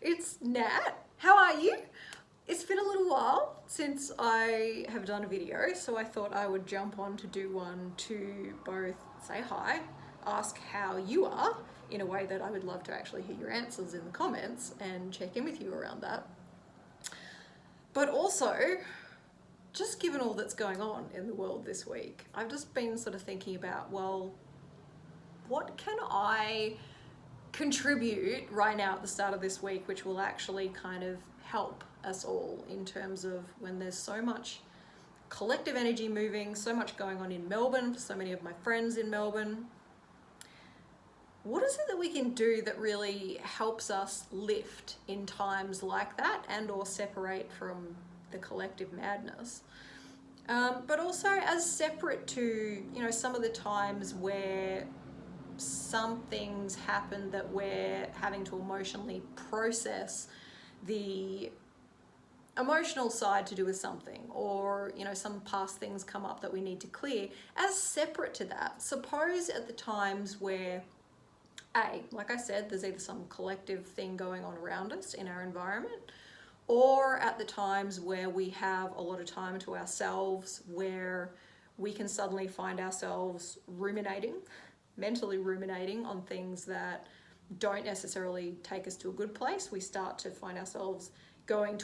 it's Nat. How are you? It's been a little while since I have done a video, so I thought I would jump on to do one to both say hi, ask how you are, in a way that I would love to actually hear your answers in the comments and check in with you around that. But also, just given all that's going on in the world this week, I've just been sort of thinking about, well, what can I contribute right now at the start of this week which will actually kind of help us all in terms of when there's so much collective energy moving, so much going on in Melbourne for so many of my friends in Melbourne. What is it that we can do that really helps us lift in times like that and or separate from the collective madness? But also as separate to, some of the times where some things happen that we're having to emotionally process the emotional side to do with something, or some past things come up that we need to clear. As separate to that, suppose at the times where like I said, there's either some collective thing going on around us in our environment, or at the times where we have a lot of time to ourselves, where we can suddenly find ourselves mentally ruminating on things that don't necessarily take us to a good place. We start to find ourselves going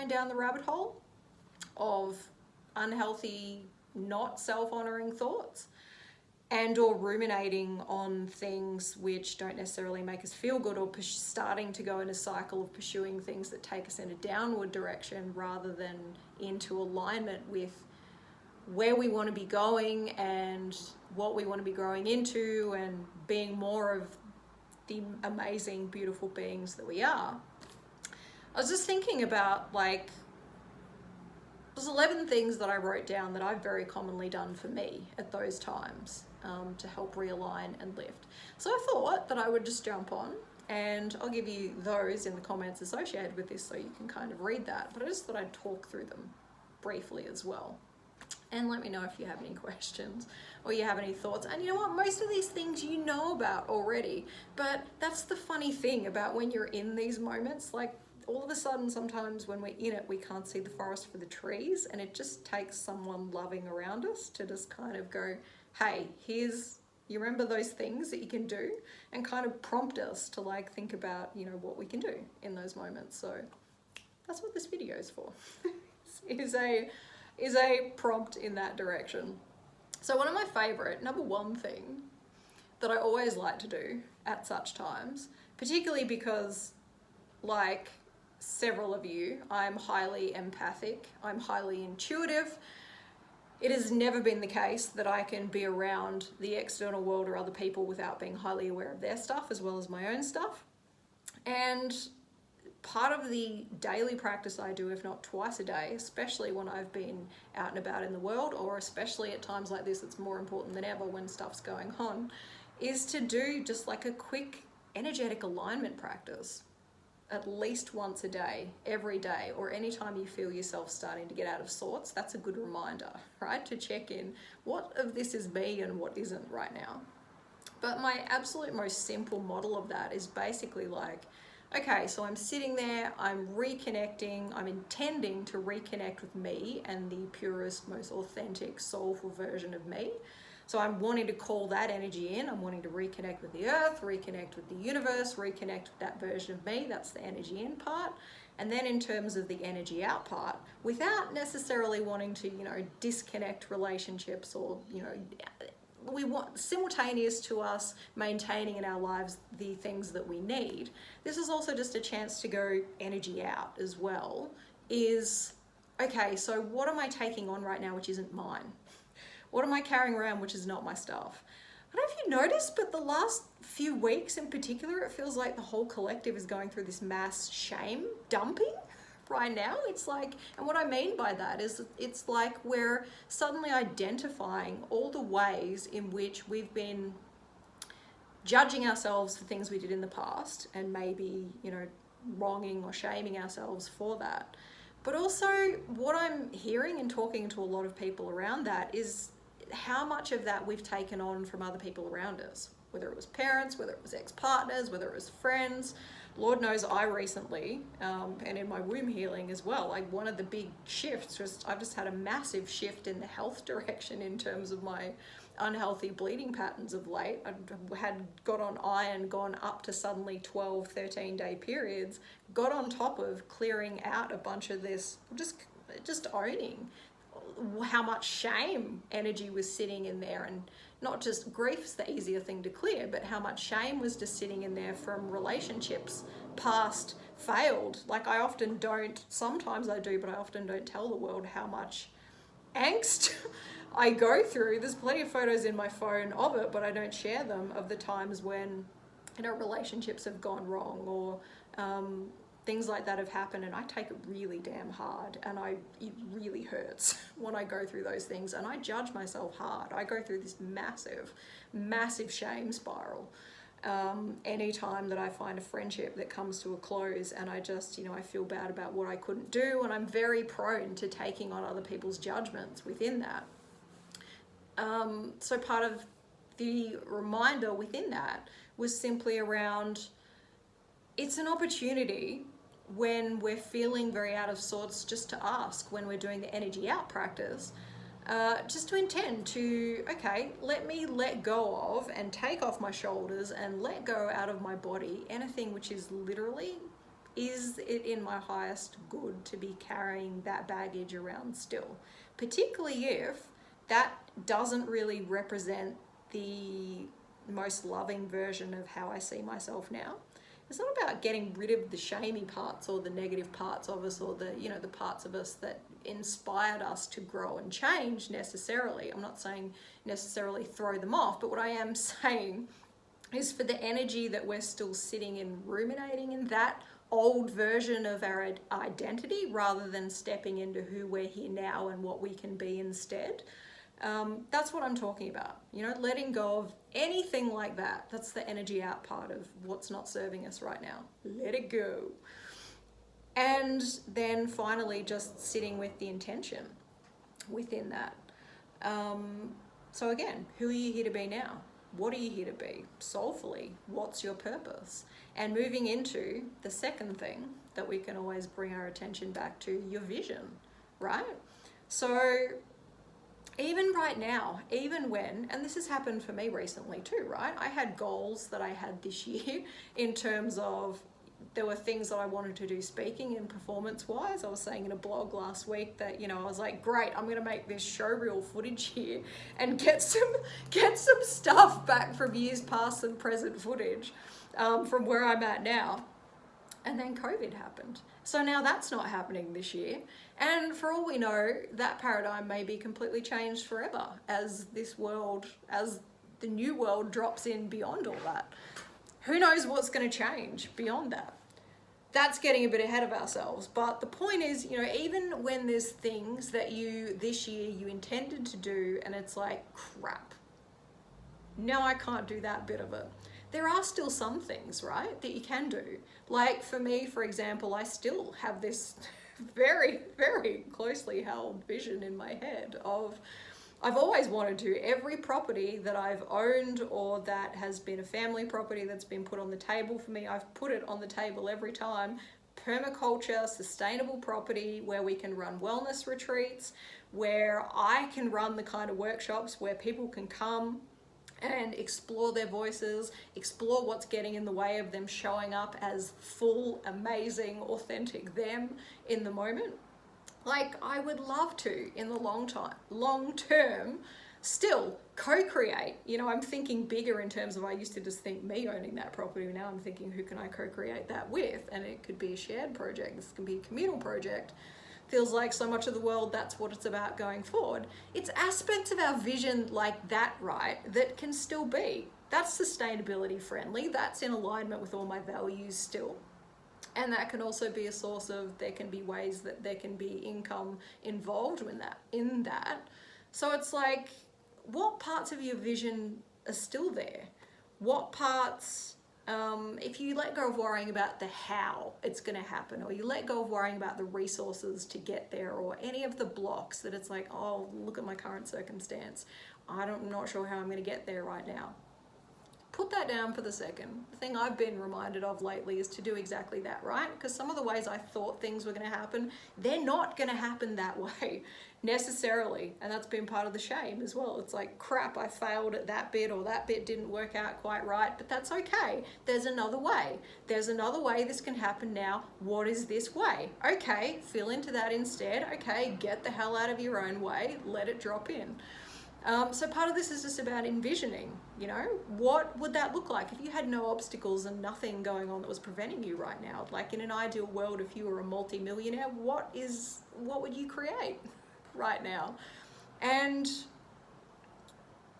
down the rabbit hole of unhealthy, not self-honoring thoughts, and or ruminating on things which don't necessarily make us feel good, or starting to go in a cycle of pursuing things that take us in a downward direction rather than into alignment with where we want to be going and what we want to be growing into and being more of the amazing, beautiful beings that we are. I was just thinking about, there's 11 things that I wrote down that I've very commonly done for me at those times to help realign and lift. So I thought that I would just jump on, and I'll give you those in the comments associated with this so you can kind of read that. But I just thought I'd talk through them briefly as well. And let me know if you have any questions or you have any thoughts. And you know what? Most of these things you know about already, but that's the funny thing about when you're in these moments. Like, all of a sudden, sometimes when we're in it, we can't see the forest for the trees, and it just takes someone loving around us to just kind of go, hey, you remember those things that you can do, and kind of prompt us to think about, what we can do in those moments. So that's what this video is for. is a prompt in that direction. So one of my favorite, number one thing that I always like to do at such times, particularly because, like several of you, I'm highly empathic, I'm highly intuitive. It has never been the case that I can be around the external world or other people without being highly aware of their stuff as well as my own stuff. And part of the daily practice I do, if not twice a day, especially when I've been out and about in the world, or especially at times like this, it's more important than ever when stuff's going on, is to do just like a quick energetic alignment practice at least once a day, every day, or anytime you feel yourself starting to get out of sorts. That's a good reminder, right? To check in, what of this is me and what isn't right now. But my absolute most simple model of that is basically okay, so I'm sitting there, I'm reconnecting, I'm intending to reconnect with me and the purest, most authentic, soulful version of me. So I'm wanting to call that energy in. I'm wanting to reconnect with the earth, reconnect with the universe, reconnect with that version of me. That's the energy in part. And then in terms of the energy out part, without necessarily wanting to, disconnect relationships or, we want simultaneous to us maintaining in our lives the things that we need. This is also just a chance to go energy out as well. Okay, so what am I taking on right now which isn't mine? What am I carrying around which is not my stuff? I don't know if you noticed, but the last few weeks in particular, it feels like the whole collective is going through this mass shame dumping right now. It's and what I mean by that is it's like we're suddenly identifying all the ways in which we've been judging ourselves for things we did in the past, and maybe, wronging or shaming ourselves for that. But also what I'm hearing and talking to a lot of people around that is how much of that we've taken on from other people around us. whether it was parents, whether it was ex-partners, whether it was friends. Lord knows I recently, and in my womb healing as well, like one of the big shifts was I've just had a massive shift in the health direction in terms of my unhealthy bleeding patterns of late. I had got on iron, gone up to suddenly 12, 13-day periods, got on top of clearing out a bunch of this, just owning how much shame energy was sitting in there, and not just grief's the easier thing to clear, but how much shame was just sitting in there from relationships past failed. Like I often don't, sometimes I do, but I often don't tell the world how much angst I go through. There's plenty of photos in my phone of it, but I don't share them, of the times when, you know, relationships have gone wrong, or things like that have happened, and I take it really damn hard, and it really hurts when I go through those things, and I judge myself hard. I go through this massive shame spiral anytime that I find a friendship that comes to a close, and I just, you know, I feel bad about what I couldn't do, and I'm very prone to taking on other people's judgments within that. So part of the reminder within that was simply around, it's an opportunity when we're feeling very out of sorts, just to ask, when we're doing the energy out practice, just to intend to, okay, let me let go of and take off my shoulders and let go out of my body anything which is literally, is it in my highest good to be carrying that baggage around still, particularly if that doesn't really represent the most loving version of how I see myself now. It's not about getting rid of the shamey parts or the negative parts of us, or the, you know, the parts of us that inspired us to grow and change necessarily. I'm not saying necessarily throw them off, but what I am saying is, for the energy that we're still sitting in, ruminating in that old version of our identity, rather than stepping into who we're here now and what we can be instead. That's what I'm talking about, you know, letting go of anything like that. That's the energy out part of what's not serving us right now. Let it go. And then finally just sitting with the intention within that. So again, who are you here to be now? What are you here to be? Soulfully, what's your purpose? And moving into the second thing that we can always bring our attention back to, your vision, right? So even right now, even when, and this has happened for me recently too, right? I had goals that I had this year in terms of, there were things that I wanted to do speaking and performance wise. I was saying in a blog last week that, you know, I was like, great, I'm going to make this showreel footage here and get some stuff back from years past and present footage from where I'm at now. And then COVID happened. So now that's not happening this year. And for all we know, that paradigm may be completely changed forever as this world, as the new world drops in beyond all that. Who knows what's going to change beyond that? That's getting a bit ahead of ourselves. But the point is, you know, even when there's things that this year you intended to do and it's like, crap, now I can't do that bit of it. There are still some things, right, that you can do. Like for me, for example, I still have this very, very closely held vision in my head of, I've always wanted to, every property that I've owned or that has been a family property that's been put on the table for me, I've put it on the table every time. Permaculture, sustainable property where we can run wellness retreats, where I can run the kind of workshops where people can come and explore their voices, explore what's getting in the way of them showing up as full, amazing, authentic them in the moment. Like, I would love to, in the long term, still co-create. You know, I'm thinking bigger in terms of, I used to just think me owning that property. Now I'm thinking, who can I co-create that with? And it could be a shared project. This can be a communal project. Feels like so much of the world, that's what it's about going forward. It's aspects of our vision like that, right, that can still be. That's sustainability friendly. That's in alignment with all my values still. And that can also be a source of, there can be ways that there can be income involved in that. So it's like, what parts of your vision are still there? What parts, if you let go of worrying about the how it's going to happen, or you let go of worrying about the resources to get there, or any of the blocks that it's like, oh, look at my current circumstance, I'm not sure how I'm going to get there right now. put that down for the second. The thing I've been reminded of lately is to do exactly that, right? Because some of the ways I thought things were going to happen, they're not going to happen that way necessarily. And that's been part of the shame as well. It's like, crap, I failed at that bit, or that bit didn't work out quite right, but that's okay. There's another way. There's another way this can happen now. What is this way? Okay, fill into that instead. Okay, get the hell out of your own way. Let it drop in. So part of this is just about envisioning, you know, what would that look like if you had no obstacles and nothing going on that was preventing you right now? Like in an ideal world, if you were a multi-millionaire, what would you create right now? And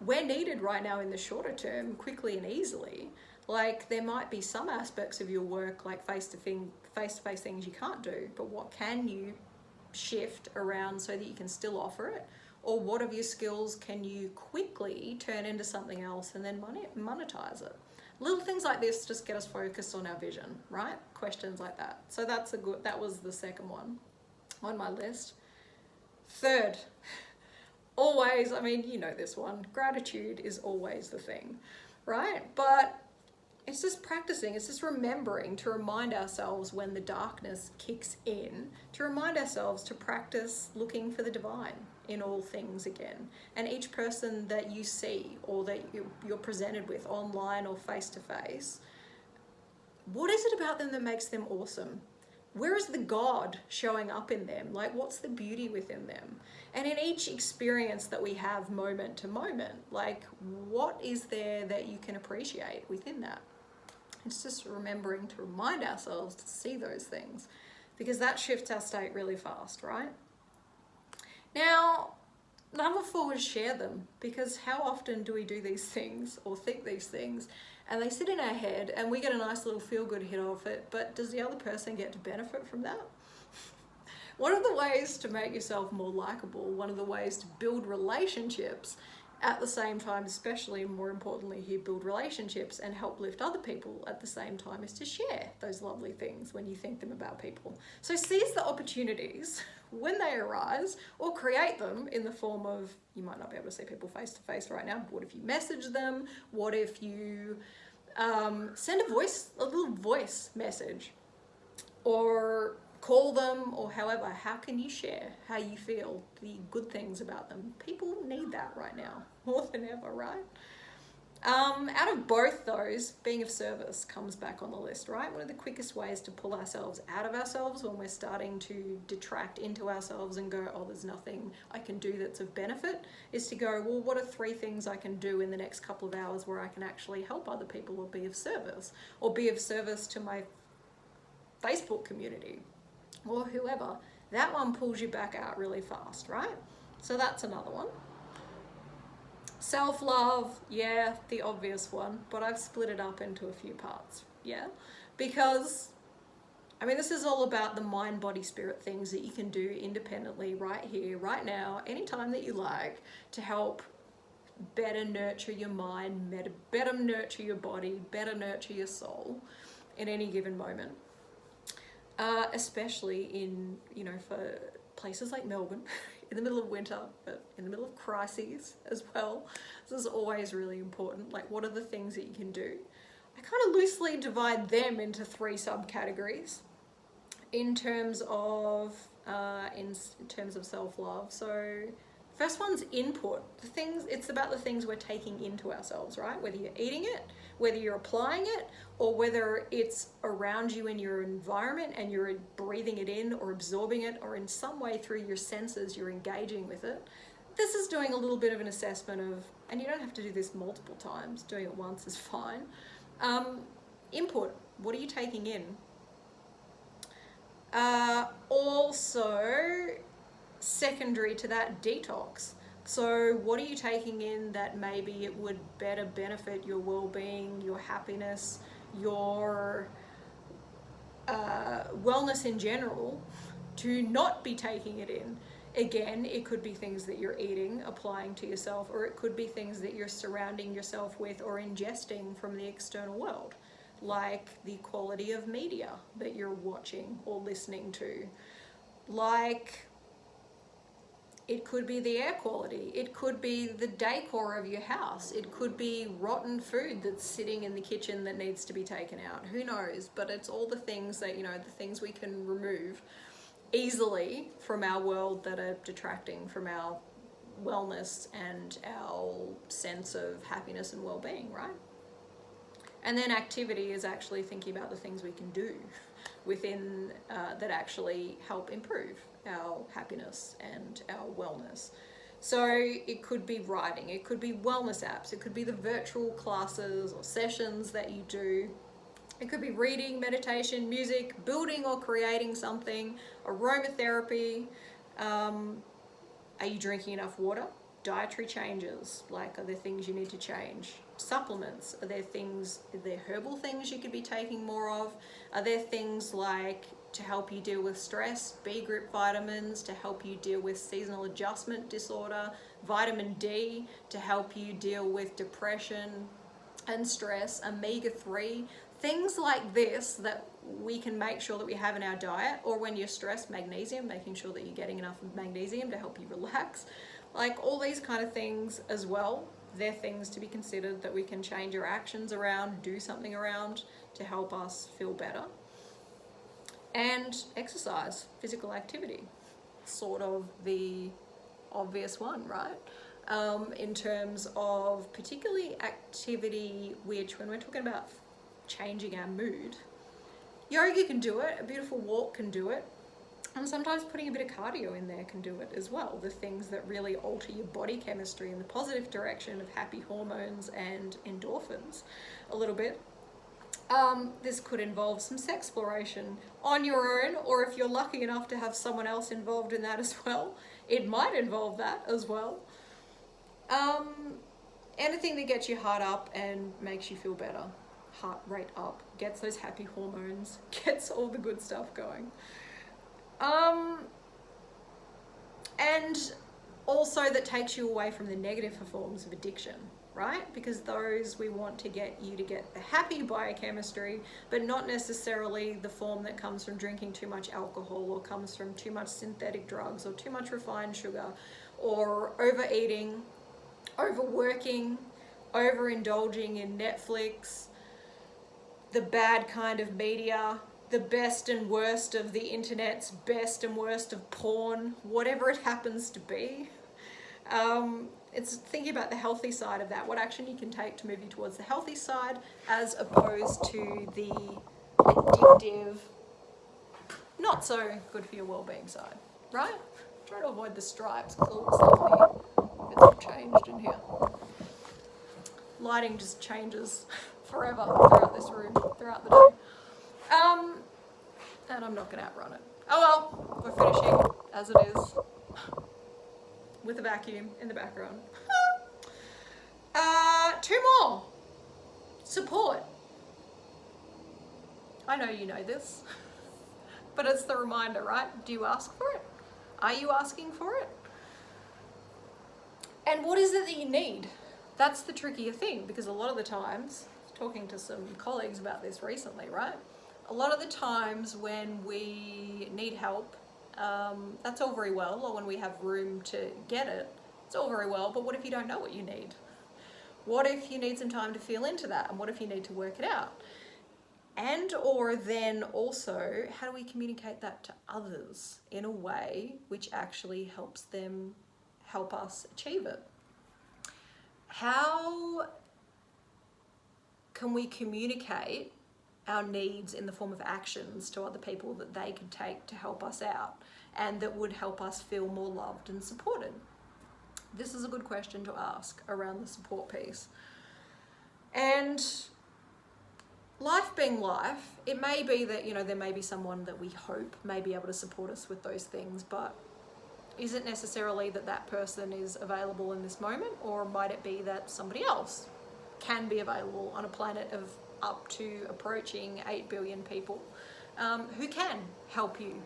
we're needed right now in the shorter term, quickly and easily. Like there might be some aspects of your work, like face-to-face things you can't do, but what can you shift around so that you can still offer it? Or what of your skills can you quickly turn into something else and then monetize it? Little things like this just get us focused on our vision, right? Questions like that. So that was the second one on my list. Third, always, I mean, you know this one, gratitude is always the thing, right? But it's just practicing, it's just remembering to remind ourselves when the darkness kicks in, to remind ourselves to practice looking for the divine in all things again. And each person that you see or that you're presented with online or face to face, what is it about them that makes them awesome? Where is the God showing up in them? Like, what's the beauty within them? And in each experience that we have moment to moment, like, what is there that you can appreciate within that? It's just remembering to remind ourselves to see those things, because that shifts our state really fast, right? Now, number 4 is share them, because how often do we do these things or think these things and they sit in our head and we get a nice little feel-good hit off it, but does the other person get to benefit from that? One of the ways to make yourself more likable, one of the ways to build relationships at the same time, especially more importantly here, build relationships and help lift other people at the same time, is to share those lovely things when you think them about people. So seize the opportunities when they arise, or create them in the form of, you might not be able to see people face to face right now, but what if you message them? What if you send a little voice message, or call them, or however? How can you share how you feel, the good things about them? People need that right now, more than ever, right? Out of both those, being of service comes back on the list, right? One of the quickest ways to pull ourselves out of ourselves when we're starting to detract into ourselves and go, oh, there's nothing I can do that's of benefit, is to go, well, what are 3 things I can do in the next couple of hours where I can actually help other people or be of service to my Facebook community or whoever? That one pulls you back out really fast, right? So that's another one. Self-love, yeah, the obvious one, but I've split it up into a few parts, yeah? Because, I mean, this is all about the mind, body, spirit things that you can do independently right here, right now, anytime that you like, to help better nurture your mind, better nurture your body, better nurture your soul in any given moment. Especially in, you know, for places like Melbourne, in the middle of winter, but in the middle of crises as well. This is always really important. Like, what are the things that you can do? I kind of loosely divide them into 3 subcategories in terms of self-love. So first one's input. It's about the things we're taking into ourselves, right? Whether you're eating it, whether you're applying it, or whether it's around you in your environment and you're breathing it in or absorbing it, or in some way through your senses you're engaging with it. This is doing a little bit of an assessment of, and you don't have to do this multiple times, doing it once is fine. Input, what are you taking in? Also, secondary to that, detox. So what are you taking in that maybe it would better benefit your well-being, your happiness, your wellness in general, to not be taking it in? Again, it could be things that you're eating, applying to yourself, or it could be things that you're surrounding yourself with or ingesting from the external world, like the quality of media that you're watching or listening to, like It could be the air quality. It could be the decor of your house. It could be rotten food that's sitting in the kitchen that needs to be taken out. Who knows? But it's all the things that, the things we can remove easily from our world that are detracting from our wellness and our sense of happiness and well-being, right? And then activity is actually thinking about the things we can do within that actually help improve our happiness and our wellness. So it could be writing, it could be wellness apps, it could be the virtual classes or sessions that you do. It could be reading, meditation, music, building or creating something, aromatherapy. Are you drinking enough water? Dietary changes, like are there things you need to change? Supplements, are there herbal things you could be taking more of? Are there things like to help you deal with stress, B group vitamins to help you deal with seasonal adjustment disorder, vitamin D to help you deal with depression and stress, omega-3, things like this that we can make sure that we have in our diet, or when you're stressed, magnesium, making sure that you're getting enough magnesium to help you relax. Like all these kind of things as well, they're things to be considered that we can change our actions around, do something around to help us feel better. And exercise, physical activity, sort of the obvious one, right? In terms of particularly activity, which when we're talking about changing our mood, yoga can do it, a beautiful walk can do it, and sometimes putting a bit of cardio in there can do it as well. The things that really alter your body chemistry in the positive direction of happy hormones and endorphins a little bit. This could involve some sexploration on your own, or if you're lucky enough to have someone else involved in that as well, it might involve that as well. Anything that gets your heart up and makes you feel better, heart rate up, gets those happy hormones, gets all the good stuff going. And also that takes you away from the negative forms of addiction, right? Because those we want to get you to get the happy biochemistry, but not necessarily the form that comes from drinking too much alcohol or comes from too much synthetic drugs or too much refined sugar or overeating, overworking, overindulging in Netflix, the bad kind of media, the best and worst of the internet's best and worst of porn, whatever it happens to be. It's thinking about the healthy side of that, what action you can take to move you towards the healthy side as opposed to the addictive, not so good for your well-being side, right? Try to avoid the stripes because it looks like it's all changed in here. Lighting just changes forever throughout this room, throughout the day. And I'm not going to outrun it. Oh well, we're finishing as it is with a vacuum in the background. Two more. Support. I know you know this, but it's the reminder, right? Do you ask for it? Are you asking for it? And what is it that you need? That's the trickier thing, because a lot of the times, talking to some colleagues about this recently, right? A lot of the times when we need help, that's all very well, or when we have room to get it, it's all very well, but what if you don't know what you need? What if you need some time to feel into that? And what if you need to work it out? And or then also, how do we communicate that to others in a way which actually helps them help us achieve it? How can we communicate our needs in the form of actions to other people that they can take to help us out and that would help us feel more loved and supported? This is a good question to ask around the support piece. And life being life, it may be that, there may be someone that we hope may be able to support us with those things, but is it necessarily that that person is available in this moment, or might it be that somebody else can be available on a planet of up to approaching 8 billion people who can help you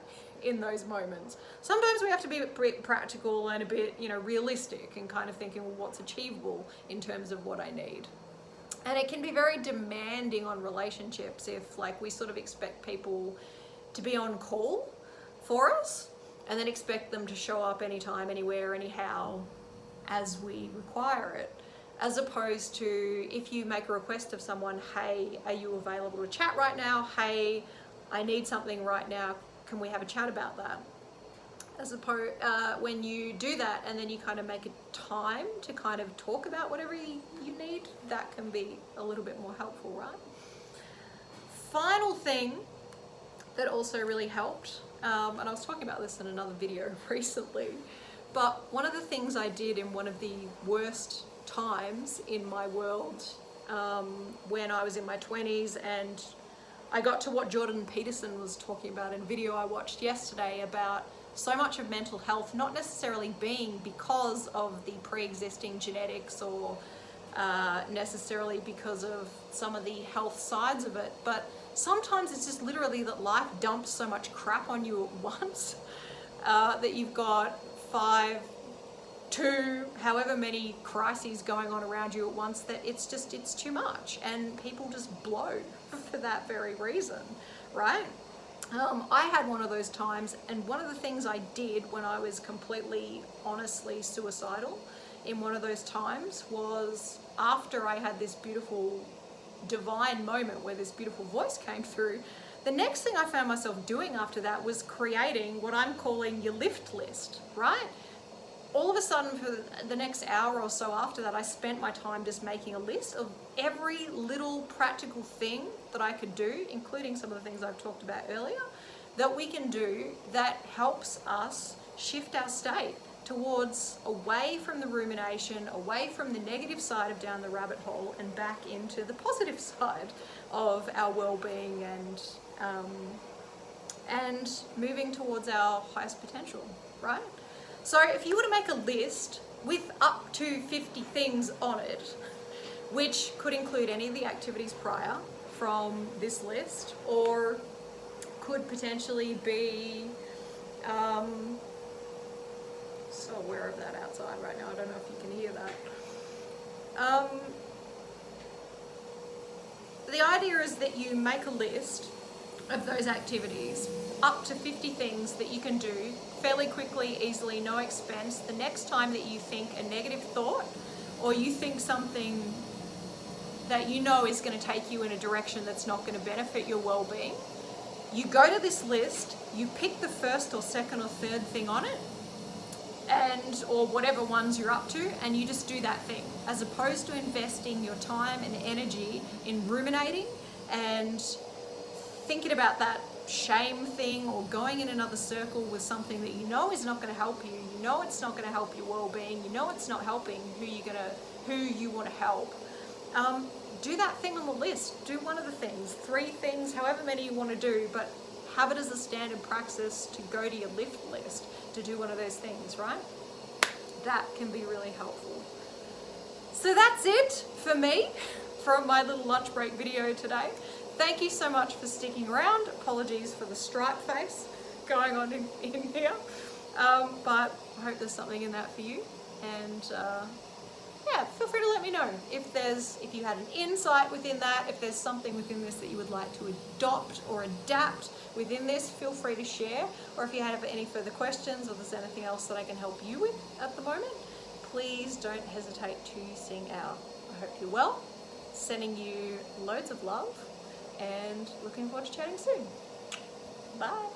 in those moments? Sometimes we have to be a bit practical and a bit, realistic and kind of thinking, well, what's achievable in terms of what I need? And it can be very demanding on relationships if we sort of expect people to be on call for us. and then expect them to show up anytime, anywhere, anyhow, as we require it. As opposed to if you make a request of someone, hey, are you available to chat right now? Hey, I need something right now. Can we have a chat about that? As opposed, when you do that and then you kind of make a time to kind of talk about whatever you need, that can be a little bit more helpful, right? Final thing that also really helped, and I was talking about this in another video recently, but one of the things I did in one of the worst times in my world, when I was in my 20s, and I got to what Jordan Peterson was talking about in a video I watched yesterday about so much of mental health not necessarily being because of the pre-existing genetics or necessarily because of some of the health sides of it, but sometimes it's just literally that life dumps so much crap on you at once that you've got 5, 2, however many crises going on around you at once, that it's too much, and people just blow for that very reason, right? I had one of those times, and one of the things I did when I was completely, honestly suicidal in one of those times was, after I had this beautiful divine moment where this beautiful voice came through, the next thing I found myself doing after that was creating what I'm calling your lift list, right? All of a sudden, for the next hour or so after that, I spent my time just making a list of every little practical thing that I could do, including some of the things I've talked about earlier, that we can do that helps us shift our state towards away from the rumination, away from the negative side of down the rabbit hole, and back into the positive side of our well-being and moving towards our highest potential, right? So if you were to make a list with up to 50 things on it, which could include any of the activities prior from this list, or could potentially be, so aware of that outside right now, I don't know if you can hear that. The idea is that you make a list of those activities, up to 50 things that you can do fairly quickly, easily, no expense. The next time that you think a negative thought, or you think something that you know is going to take you in a direction that's not going to benefit your well-being, you go to this list, you pick the first or second or third thing on it, and or whatever ones you're up to, and you just do that thing, as opposed to investing your time and energy in ruminating and thinking about that shame thing, or going in another circle with something that you know is not going to help you. You know it's not going to help your well-being. You know it's not helping who you want to help. Do that thing on the list. Do one of the things, 3 things, however many you want to do, but have it as a standard practice to go to your lift list to do one of those things, right? That can be really helpful. So that's it for me from my little lunch break video today. Thank you so much for sticking around. Apologies for the stripe face going on in here. But I hope there's something in that for you. And yeah, feel free to let me know if you had an insight within that, if there's something within this that you would like to adopt or adapt within this, feel free to share. Or if you have any further questions, or there's anything else that I can help you with at the moment, please don't hesitate to sing out. I hope you're well. Sending you loads of love, and looking forward to chatting soon. Bye.